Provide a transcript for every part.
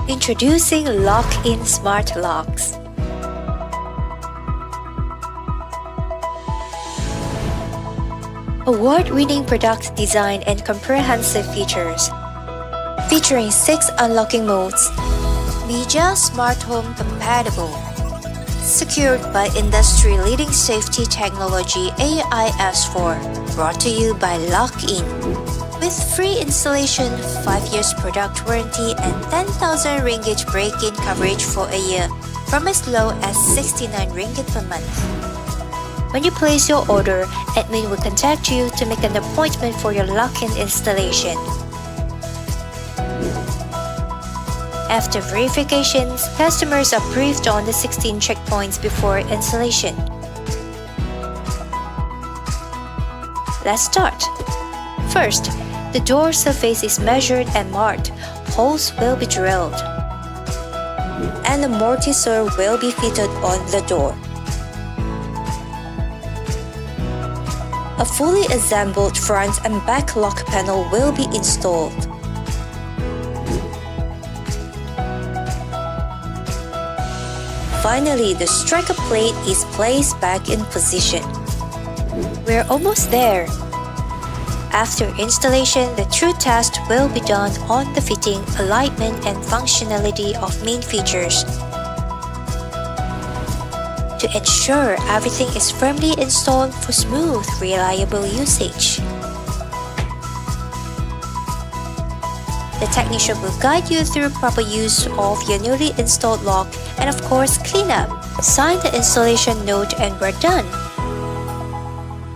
Introducing Lockin Smart Locks. Award-winning product design and comprehensive features. Featuring 6 unlocking modes. Mijia Smart Home Compatible. Secured by industry-leading safety technology AIS4. Brought to you by Lockin. With free installation, 5 years product warranty and 10,000 ringgit break-in coverage for a year from as low as 69 ringgit per month. When you place your order, admin will contact you to make an appointment for your Lockin installation. After verifications, customers are briefed on the 16 checkpoints before installation. Let's start. First, the door surface is measured and marked. Holes will be drilled. An amortisseur will be fitted on the door. A fully assembled front and back lock panel will be installed. Finally, the striker plate is placed back in position. We're almost there. After installation, the true test will be done on the fitting, alignment, and functionality of main features to ensure everything is firmly installed for smooth, reliable usage. The technician will guide you through proper use of your newly installed lock and of course cleanup. Sign the installation note and we're done.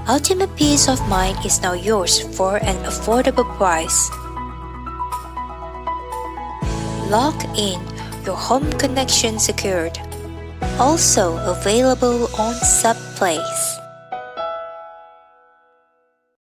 Ultimate peace of mind is now yours for an affordable price. Lockin, your home connection secured. Also available on Subplace.